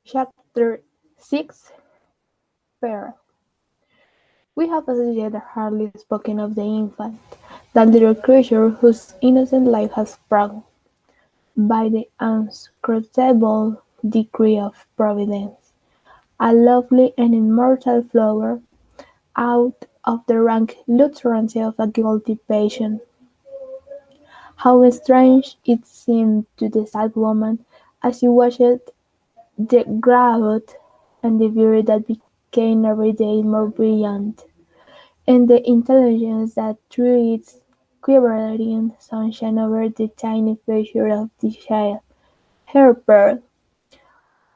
Chapter 6 Pearl. We have as yet hardly spoken of the infant, that little creature whose innocent life has sprung, by the unscrutable decree of Providence, a lovely and immortal flower, out of the rank luxuriancy of a guilty passion. How strange it seemed to the sad woman as she watched the growth and the beauty that became every day more brilliant, and the intelligence that threw its quivering sunshine over the tiny features of the child. Her Pearl,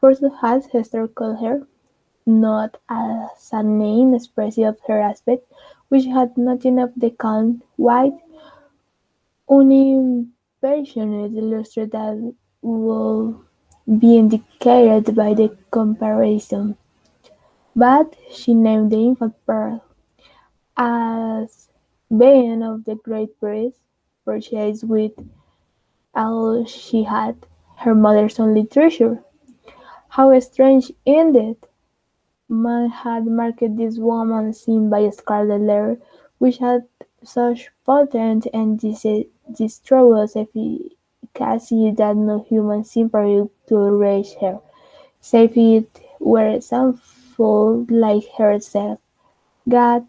for so had Hester called her, not as a name expressive of her aspect, which had nothing of the calm, white, unimpassioned lustre that would be indicated by the comparison, but she named the infant Pearl, as being of the great priest, purchased with all she had, her mother's only treasure. How strange indeed! Man had marked this woman seen by Scarlet letter, which had such potent and disastrous efficacy that no human sympathy could reach her, save it were some fool like herself. God,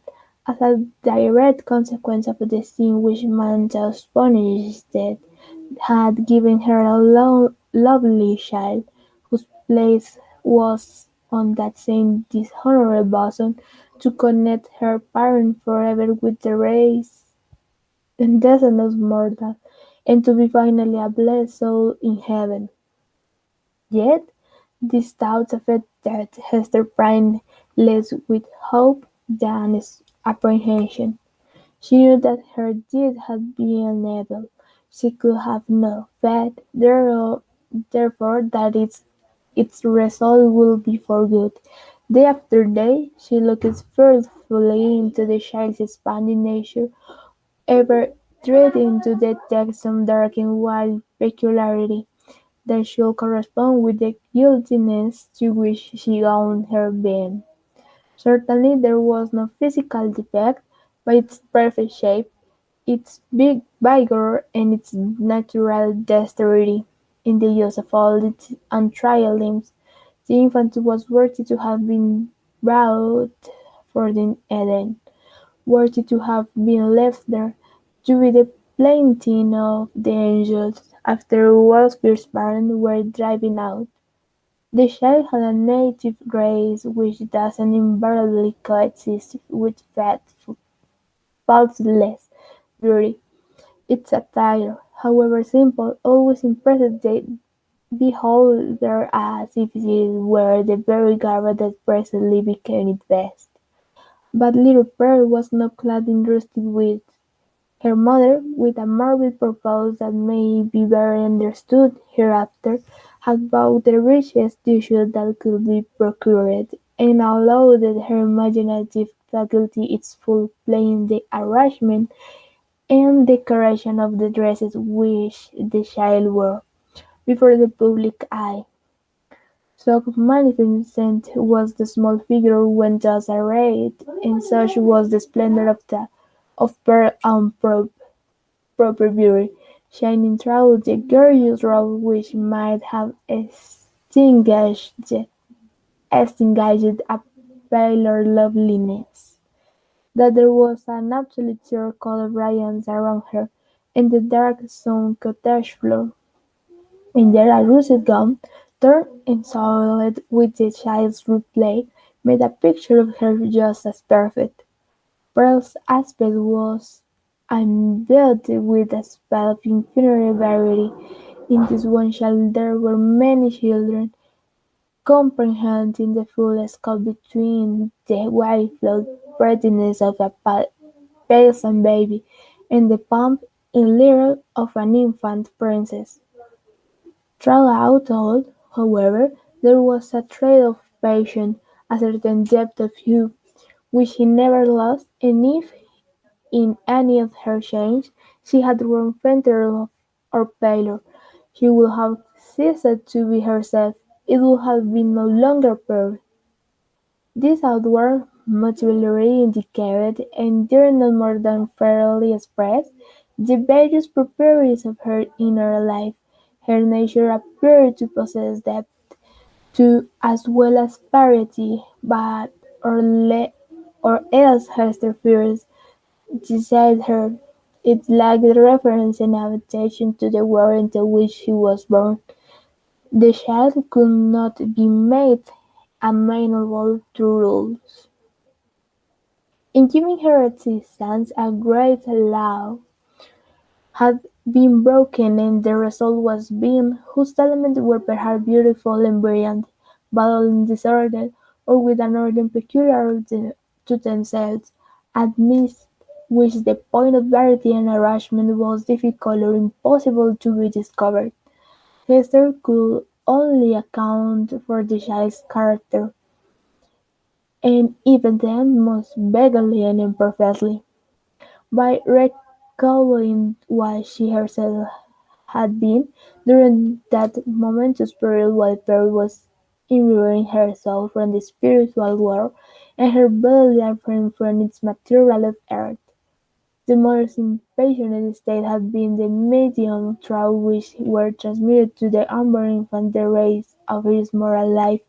as a direct consequence of the sin which man just punished, had given her a lovely child, whose place was on that same dishonored bosom, to connect her parent forever with the race and descent of mortal, and to be finally a blessed soul in heaven. Yet these doubts affected Hester Prynne less with hope than apprehension. She knew that her deed had been evil; she could have no faith, therefore, that its result would be for good. Day after day she looked fearfully into the child's expanding nature, ever dreading to detect some dark and wild peculiarity that should correspond with the guiltiness to which she owned her being. Certainly there was no physical defect, but its perfect shape, its big vigor, and its natural dexterity in the use of all its untried limbs, the infant was worthy to have been brought forth in Eden, worthy to have been left there, to be the plaything of the angels, after Walspear's parents were driven out. The child had a native grace which does invariably coexist with faultless beauty. Its attire, however simple, always impressed the beholder as if it were the very garment that presently became its best. But little Pearl was not clad in rustic weeds. Her mother, with a morbid purpose that may be better understood hereafter, had bought the richest tissues that could be procured, and allowed her imaginative faculty its full play in the arrangement and decoration of the dresses which the child wore, before the public eye. So magnificent was the small figure when thus arrayed, and such was the splendor of her own proper beauty, shining through the gorgeous robe which might have extinguished a paler loveliness; that there was an absolute circle of radiance around her, and the dark stone cottage floor, and there a russet gown, torn and soiled with the child's rude play, made a picture of her just as perfect. Pearl's aspect was imbued with a spell of infinite variety. In this one child there were many children, comprehending the full scope between the white-flowed prettiness of a peasant baby and the pomp and lyre of an infant princess. Throughout all, however, there was a thread of passion, a certain depth of hue, which he never lost, and if in any of her changes she had grown fainter or paler, she would have ceased to be herself, it would have been no longer Pearl. This outward motility indicated, and dare not more than fairly express, the various properties of her inner life. Her nature appeared to possess depth, too, as well as variety, but or else Hester fears beside her. It lacked reference and adaptation to the world into which she was born. The child could not be made amenable to rules. In giving her existence, a great law had been broken, and the result was beings whose elements were perhaps beautiful and brilliant, but all in disorder, or with an order peculiar to themselves, amidst which the point of variety and arrangement was difficult or impossible to be discovered. Hester could only account for the child's character, and even then most vaguely and imperfectly, by recalling what she herself had been during that momentous period while Pearl was imbuing herself from the spiritual world and her body different from its material of earth. The mother's impassioned state had been the medium through which were transmitted to the unborn infant the rays of his moral life,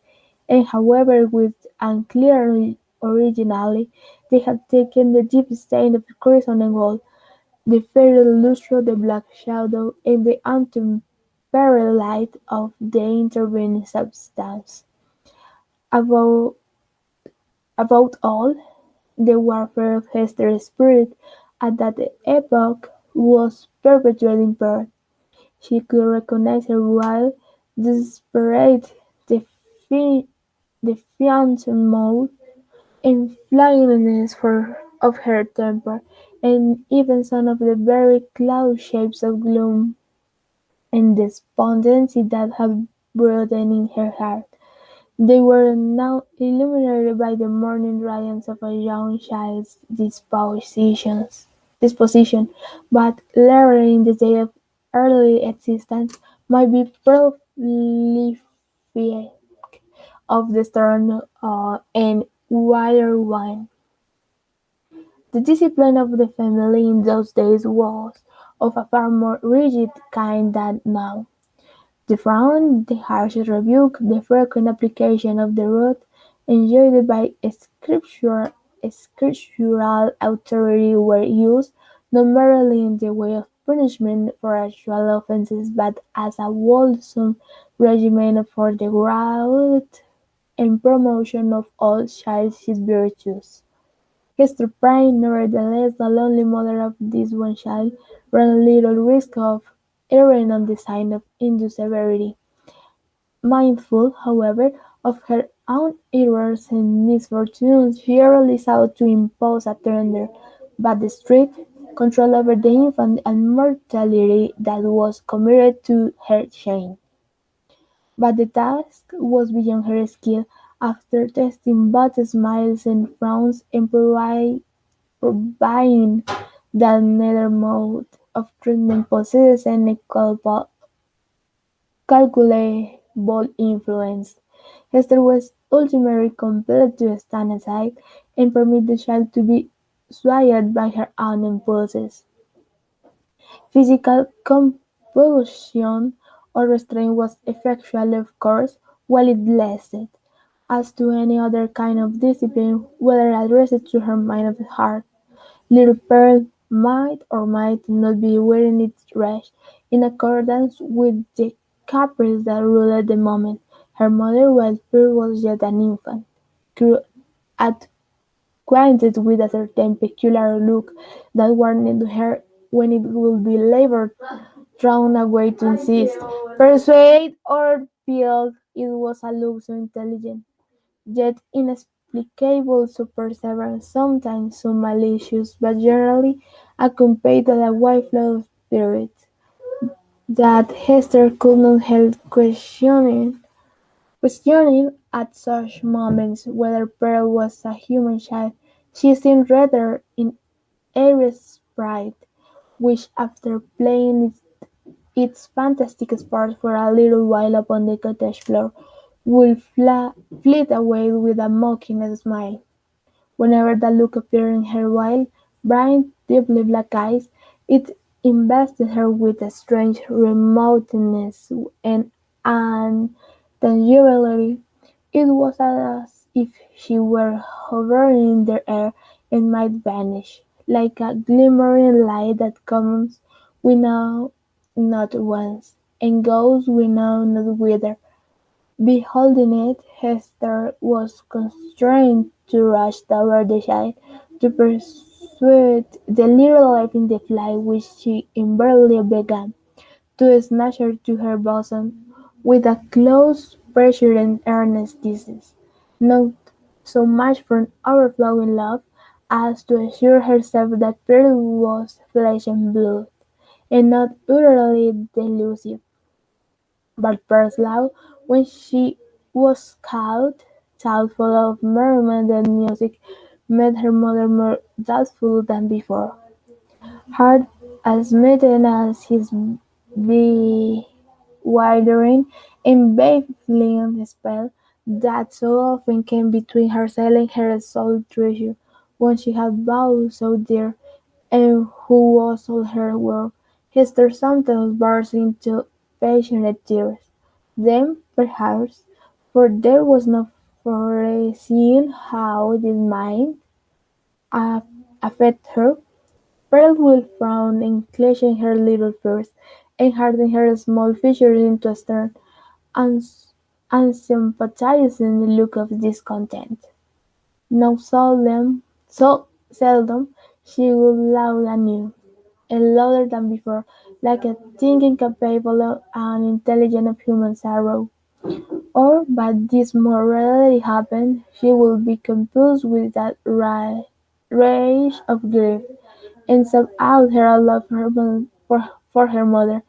and however with unclear originality they had taken the deep stain of crimson and gold, the fairy lustre, the black shadow, and the untempered light of the intervening substance. Above, about all, the warfare of Hester's spirit at that epoch was perpetuated in Perth. She could recognize her wild, desperate, defiant mood and flightiness of her temper, and even some of the very cloud shapes of gloom and despondency that had brewed in her heart. They were now illuminated by the morning radiance of a young child's disposition, but later in the day of early existence might be prolific of the stern and wider wine. The discipline of the family in those days was of a far more rigid kind than now. The frown, the harsh rebuke, the frequent application of the rod enjoined by scriptural authority were used, not merely in the way of punishment for actual offences, but as a wholesome regimen for the growth and promotion of all childish virtues. Hester Prynne, nevertheless the lonely mother of this one child, ran little risk of erring on the side of undue severity. Mindful, however, of her own errors and misfortunes, she early sought to impose a tender, but strict, control over the infant and mortality that was committed to her shame. But the task was beyond her skill. After testing both smiles and frowns, and proving that neither mode of treatment possesses any calculable influence, Hester was ultimately compelled to stand aside and permit the child to be swayed by her own impulses. Physical compulsion or restraint was effectual of course, while it lasted. As to any other kind of discipline, whether addressed to her mind or heart, little Pearl might or might not be wearing its dress in accordance with the caprice that ruled the moment. Her mother, while Pearl was yet an infant, grew acquainted with a certain peculiar look that warned her when it would be labor thrown away to insist, persuade, or appeal. It was a look so intelligent, yet inexplicable, so perseverant, sometimes so malicious, but generally accompanied by a wide flow of spirit, that Hester could not help questioning at such moments whether Pearl was a human child. She seemed rather an airy sprite, which, after playing its fantastic sport for a little while upon the cottage floor, would flit away with a mocking smile. Whenever that look appeared in her wild, bright, deeply black eyes, it invested her with a strange remoteness and intangibility. It was as if she were hovering in the air and might vanish, like a glimmering light that comes we know not whence, and goes we know not whither. Beholding it, Hester was constrained to rush toward the child, to pursue the little life in the flight which she invariably began, to snatch her to her bosom with a close pressure and earnest kisses, not so much from overflowing love as to assure herself that Pearl was flesh and blood, and not utterly delusive. But Breslau, when she was caught, thoughtful of merriment and music, made her mother more doubtful than before. Heart as smitten as his bewildering and baffling spell, that so often came between herself and her sole treasure, one she had vowed so dear, and who was all her world. Hester sometimes burst into passionate tears. Then, perhaps, for there was no foreseeing how this might a- affect her, Pearl would frown and clench her little fists, and harden her small features into a stern, uns- unsympathizing look of discontent. So seldom she would laugh anew, and louder than before, like a thing incapable of and intelligent of human sorrow. Or, but this more rarely happened, she would be composed with that rage of grief, and sob out her love for her mother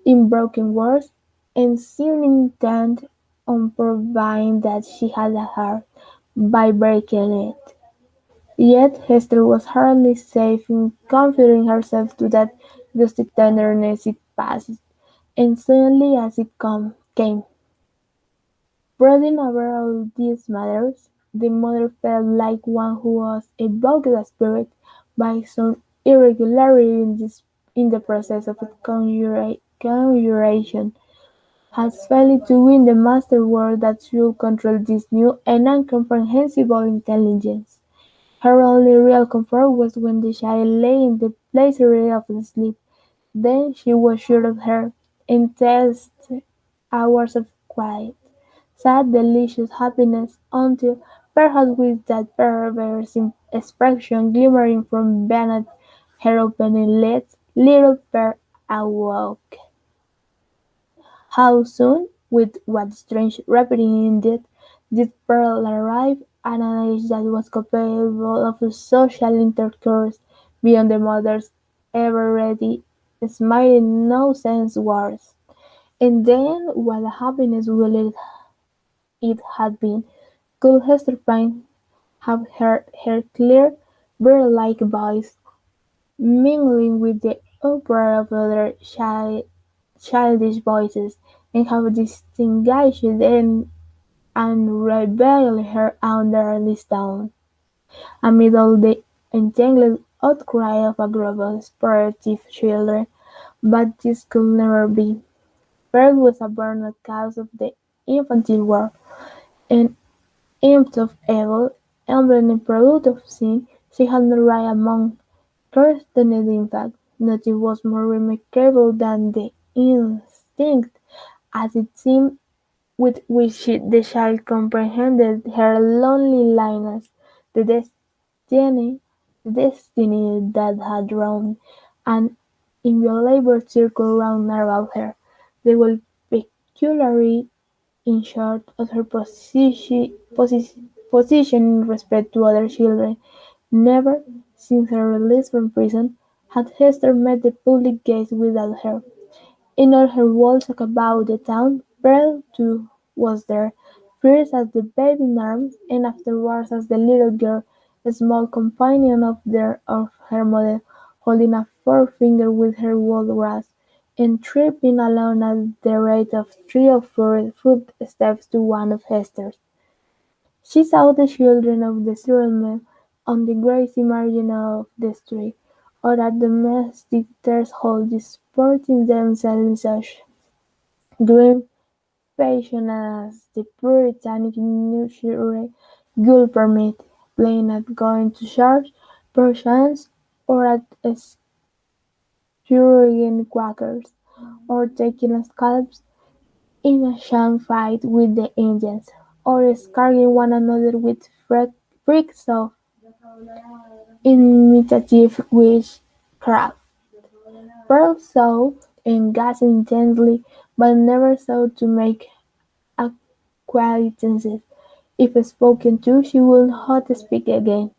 in broken words, and seemed intent on proving that she had a heart by breaking it. Yet Hester was hardly safe in confiding herself to that gusty tenderness. It passed, and suddenly as it came. Brooding over all these matters, the mother felt like one who was evoked a spirit by some irregularity in the process of conjuration, has failed to win the master word that should control this new and incomprehensible intelligence. Her only real comfort was when the child lay in the pleasure of sleep. Then she was sure of her intense hours of quiet, sad, delicious happiness, until, perhaps with that perverse expression glimmering from beneath her opening lids, little Pearl awoke. How soon, with what strange rapidity indeed, did Pearl arrive at an age that was capable of social intercourse beyond the mother's ever-ready, smiling no-sense words. And then what a happiness will it had been, could Hester Prynne have heard her clear, bird-like voice mingling with the uproar of other childish voices, and have distinguished them and revealed her own early tone, amid all the entangled outcry of a group of sportive children. But this could never be. Pearl was a born cause of the infantile world, an imp of evil, emblem and product of sin. She had no right among cursed in fact. Nothing was more remarkable than the instinct, as it seemed, with which the child comprehended her lonely lineage, the destiny, the destiny that had drawn an inviolable circle round about her, the whole peculiarity, in short, of her position in respect to other children. Never, since her release from prison, had Hester met the public gaze without her. In all her walks about the town, Pearl, too, was there, first as the babe in arms, and afterwards as the little girl, a small companion of her mother, holding a forefinger with her gold grasp, and tripping along at the rate of 3 or 4 footsteps to one of Hester's. She saw the children of the settlement on the grassy margin of the street, or at the domestic threshold disporting themselves in such grim fashion as the Puritanic nursery would permit, playing at going to church, perchance, or at scurrying quackers, or taking scalps in a sham fight with the Indians, or scarring one another with freaks of imitative witchcraft. Pearl saw and gazed intently, but never sought to make acquaintances. If spoken to, she would not speak again.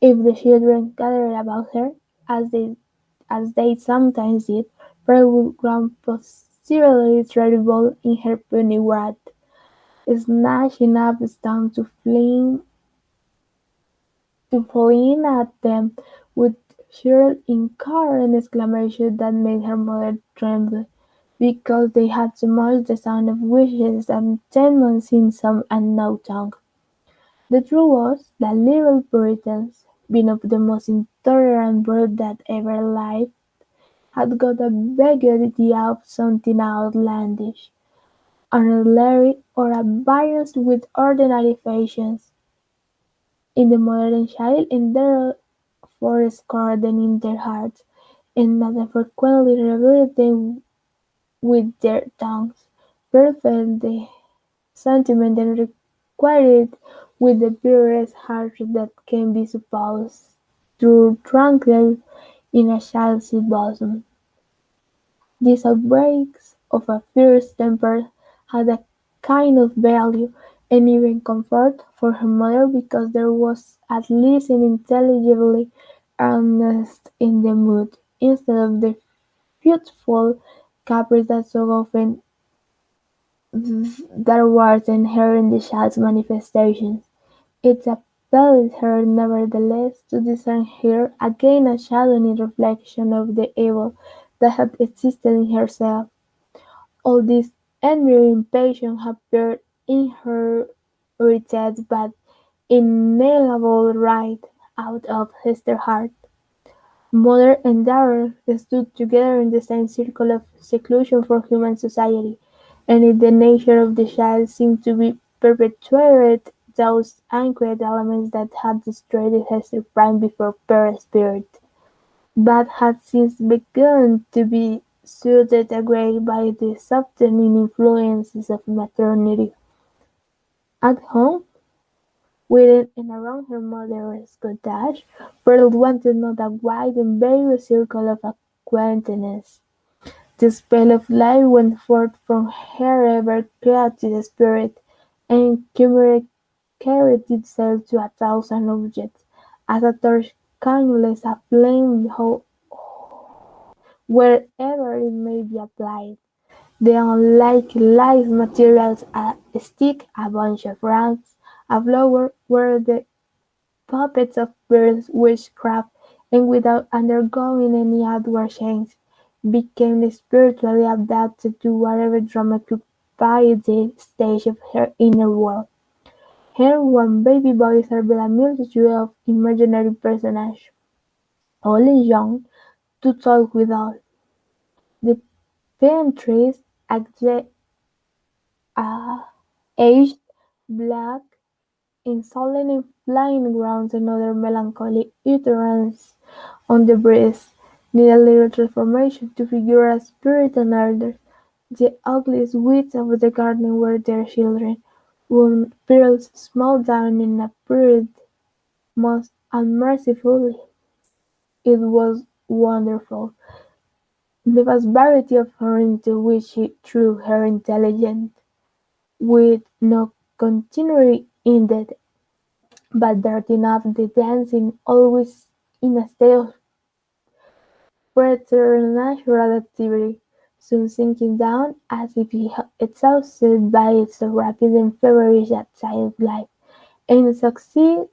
If the children gathered about her, as they sometimes did, Pearl would grow positively terrible in her puny wrath, snatching up stones to fling at them with sheer incoherent exclamations that made her mother tremble, because they had so much the sound of wishes and enchantments in some unknown tongue. The truth was that little Puritans, being of the most intolerant brood that ever lived, had got a vague idea of something outlandish, unrelated, or at variance with ordinary fashions in the modern child, and therefore scored them in their hearts, and not frequently revealed them with their tongues. Pearl felt the sentiment and required it with the purest heart that can be supposed to tranquil in a child's bosom. These outbreaks of a fierce temper had a kind of value, and even comfort, for her mother, because there was at least an intelligibly earnest in the mood, instead of the fitful caprice that so often there was in her in the child's manifestations. It appalled her nevertheless to discern here again a shadowy reflection of the evil that had existed in herself. All this enduring passion appeared in her irritated but inalienable right out of Hester's heart. Mother and daughter stood together in the same circle of seclusion for human society, and in the nature of the child seemed to be perpetuated those unquiet elements that had destroyed Hester's prime before Paris' spirit, but had since begun to be soothed away by the softening influences of maternity. At home, within and around her mother's cottage, Pearl wanted not a wide and various circle of acquaintances. The spell of life went forth from her ever-creative spirit, and communicated itself to a thousand objects, as a torch kindles a flame wherever it may be applied. The unlikely light materials, a stick, a bunch of rags, a flower, were the puppets of Pearl's witchcraft, and without undergoing any outward change, became spiritually adapted to whatever drama occupied the stage of her inner world. Here one baby boy served a multitude of imaginary personages, all young, to talk withal. The paintries, aged, black, insolent in flying grounds, and other melancholy utterances on the breeze, need a little transformation to figure as spirit and elders. The ugliest weeds of the garden were their children, whom Pearls smote down and uprooted most unmercifully. It was wonderful, the vast variety of her into which she threw her intelligence, with no continuity indeed, but dirt enough the dancing, always in a state of preternatural activity, soon sinking down as if exhausted by its rapid and feverish side of life, and succeeded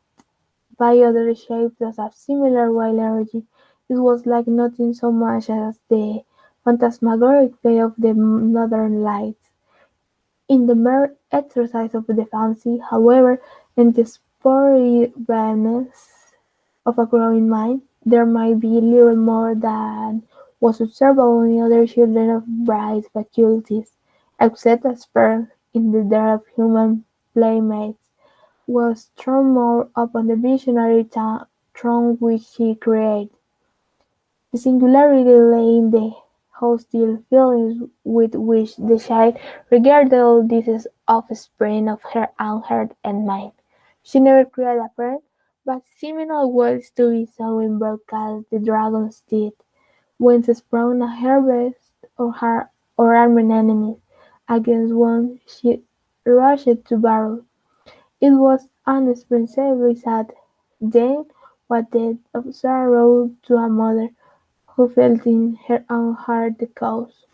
by other shapes of similar wild energy. It was like nothing so much as the phantasmagoric play of the northern lights. In the mere exercise of the fancy, however, and the sporty vagueness of a growing mind, there might be little more than was observable in other children of bright faculties, except as Pearl, in the dearth of human playmates, was thrown more upon the visionary throne which she created. The singularity lay in the hostile feelings with which the child regarded all these offspring of her own heart and mind. She never created a friend, but seeming always to be so in broadcast the dragon's did, whence sprung a harvest or armed enemies, against one she rushed to battle. It was unexpressibly sad, then, what death of sorrow to a mother who felt in her own heart the cause.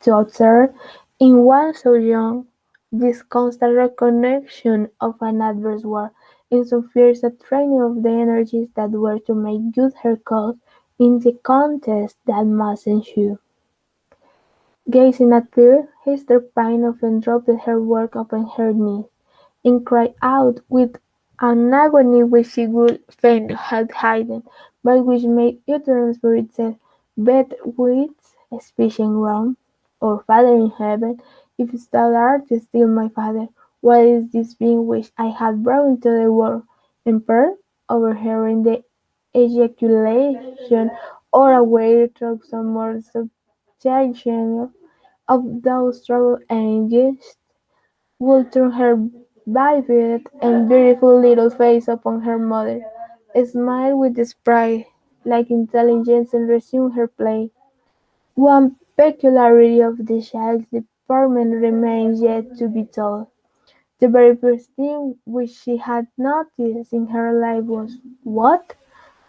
To observe, in one so young, this constant reconnection of an adverse war, in so fierce a training of the energies that were to make good her cause in the contest that must ensue. Gazing at Pierre, Hester Prynne often dropped her work upon her knees, and cried out with an agony which she would fain have hidden, but which made utterance for itself, "But with speech in Rome, or Father in heaven, if thou art still my Father, what is this being which I have brought into the world?" And Pearl, overhearing the ejaculation, or away through some more subjection of those troubled angels, would turn her vivid and beautiful little face upon her mother, smile with sprite-like intelligence, and resume her play. One peculiarity of the child's deportment remains yet to be told. The very first thing which she had noticed in her life was what?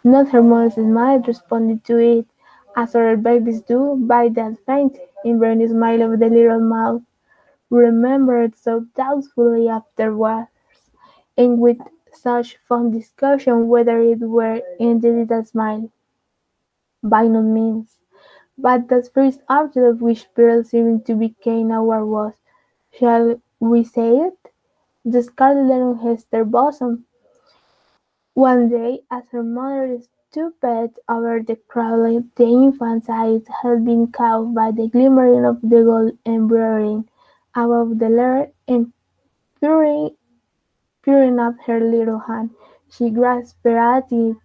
Not her mother's smile responding to it, as other babies do, by that faint, inbred smile of the little mouth, remembered so doubtfully afterwards, and with such fond discussion whether it were indeed a smile. By no means. But that first object of which Pearl seemed to become aware was, shall we say it? The scarlet on Hester's bosom. One day, as her mother stooped over the cradle, the infant's eyes had been caught by the glimmering of the gold embroidering above the letter, and peering Putting up her little hand, she grasped at it,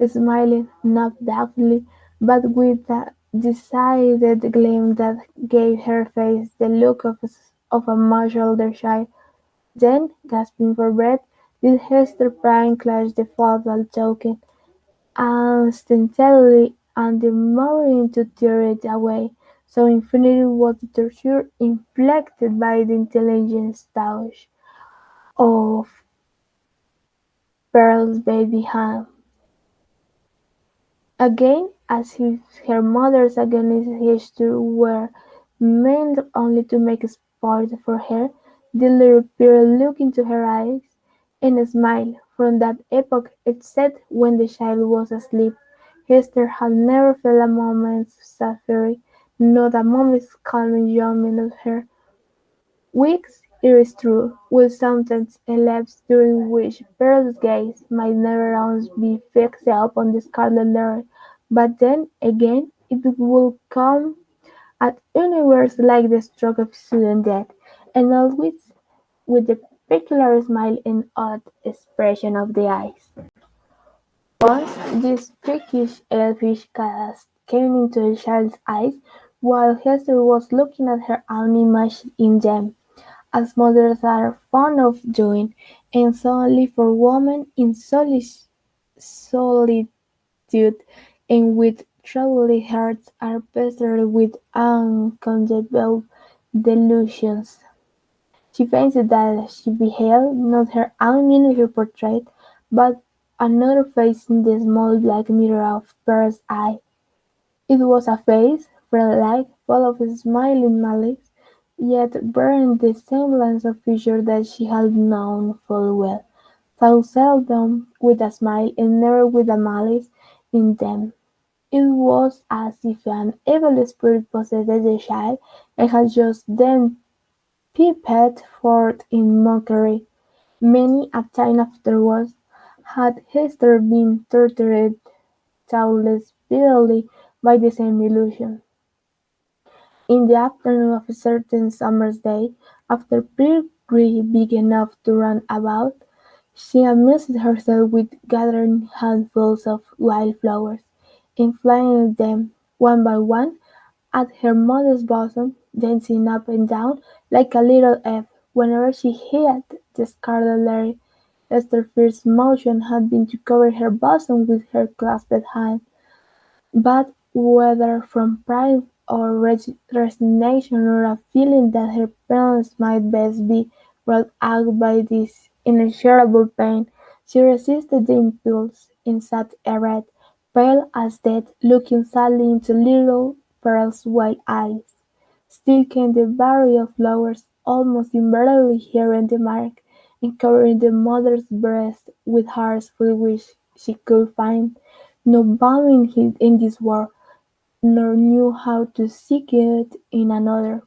smiling, not doubtfully, but with a decided gleam that gave her face the look of a much older child. Then, gasping for breath, did Hester Prynne clutch the fatal token unsteadily, and demurring to tear it away, so infinite was the torture inflicted by the intelligent touch of Pearl's baby hand. Again, as if her mother's against gesture were meant only to make sport for her, the little Pearl looked into her eyes, and smiled. From that epoch, except when the child was asleep, Hester had never felt a moment's suffering, not a moment's calm enjoyment of her. Weeks, it is true, will sometimes elapse during which Pearl's gaze might never once be fixed upon the scarlet letter, but then again it will come at unawares like the stroke of sudden death, and always with the peculiar smile and odd expression of the eyes. Once this prickish elfish cast came into the child's eyes while Hester was looking at her own image in them, as mothers are fond of doing, and suddenly for women in solitude and with troubled hearts are pestered with uncountable delusions. She fancied that she beheld, not her own miniature portrait, but another face in the small black mirror of Pearl's eye. It was a face, friend-like, full of smiling malice, yet bearing the semblance of features that she had known full well, though seldom with a smile and never with a malice in them. It was as if an evil spirit possessed the child and had just then peeped forth in mockery. Many a time afterwards had Hester been tortured doubtless bitterly by the same illusion. In the afternoon of a certain summer's day, after Peter grew big enough to run about, she amused herself with gathering handfuls of wild flowers, and flinging them, one by one, at her mother's bosom, dancing up and down like a little elf whenever she hit the scarlet letter. Esther's first motion had been to cover her bosom with her clasped hand. But whether from pride or resignation or a feeling that her parents might best be brought out by this inexorable pain, she resisted the impulse, and sat erect, pale as death, looking sadly into little Pearl's white eyes. Still came the barrier of flowers, almost invariably hearing the mark, and covering the mother's breast with hearts for which she could find no balm in this world, nor knew how to seek it in another.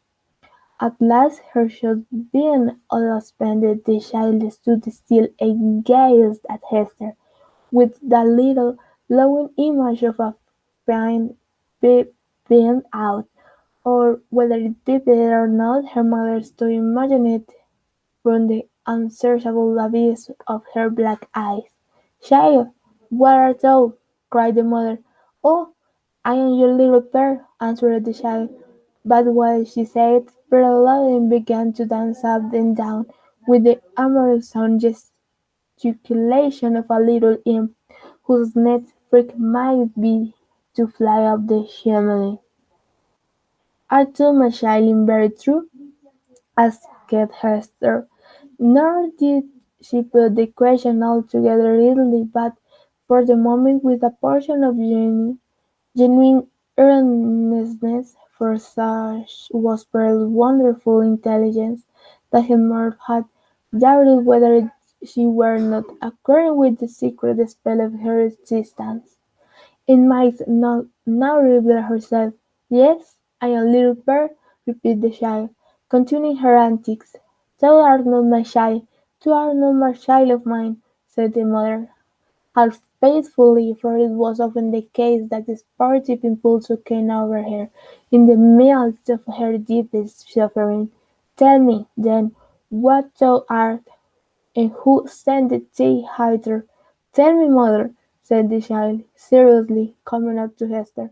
At last, her shot being all expended, the child stood still and gazed at Hester, with that little glowing image of a pine peeping out, or whether it peeped or not, her mother stood imagining it from the unsearchable abyss of her black eyes. "Child, what art thou?" cried the mother. "Oh, I am your little Pearl," answered the child. But while she said, Pearl Loudon began to dance up and down with the amorous sound gesticulation of a little imp, whose next freak might be to fly up the chimney. "Art thou my child in very truth?" asked Hester. Nor did she put the question altogether idly, but for the moment with a portion of genuine earnestness, for such was Pearl's wonderful intelligence, that Henry had doubted whether she were not acquainted with the secret spell of her existence, and might not now reveal herself. "Yes, I am little Pearl," repeated the child, continuing her antics. "Thou art not my child, thou art not my child of mine," said the mother, half faithfully, for it was often the case that the sportive impulse came over her in the midst of her deepest suffering. "Tell me, then, what thou art, and who sent thee hither?" "Tell me, mother," said the child, seriously, coming up to Hester,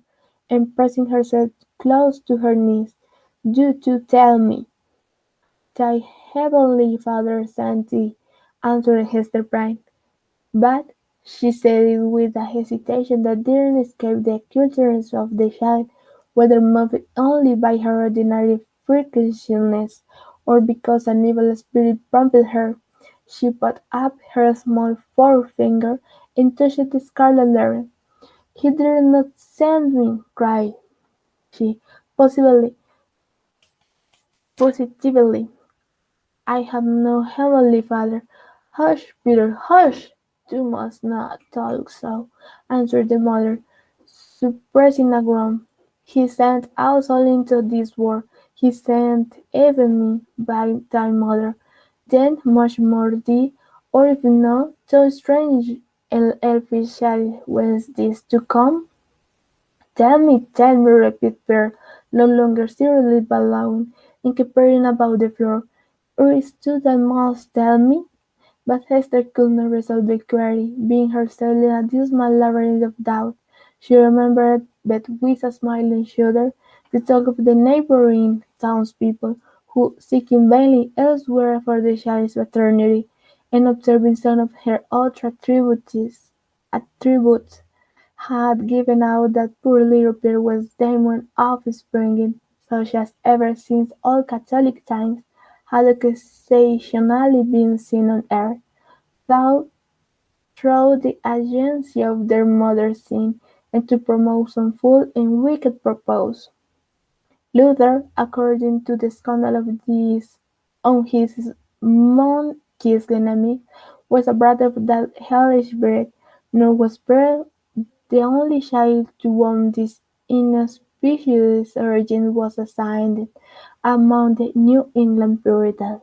and pressing herself close to her knees. "Do tell me." "Thy heavenly Father sent thee," answered Hester Prynne. "But," she said it with a hesitation that didn't escape the acute interest of the child, whether moved only by her ordinary freakishness, or because an evil spirit prompted her, she put up her small forefinger and touched the scarlet letter. "He dare not send me!" cried she, positively. "I have no heavenly Father." "Hush, Peter, hush! Thou must not talk so," answered the mother, suppressing a groan. "He sent us all into this world. He sent even me, by thy mother. Then much more thee, or if not, thou strange and elfish child, whence this to come?" Tell me," repeated Peter, no longer seriously but laughing, and capering about the floor. "It is thou that must tell me." But Hester could not resolve the query, being herself in a dismal labyrinth of doubt. She remembered, but with a smiling shudder, the talk of the neighbouring townspeople, who, seeking vainly elsewhere for the child's paternity, and observing some of her other attributes, had given out that poor little Peter was demon offspring, such as ever since old Catholic times had occasionally been seen on earth, though through the agency of their mother sin, and to promote some foul and wicked purpose. Luther, according to the scandal of this on his monkish enemy, was a brother of that hellish breed, nor was Pearl The only child to whom this inauspicious origin was assigned among the New England Puritans.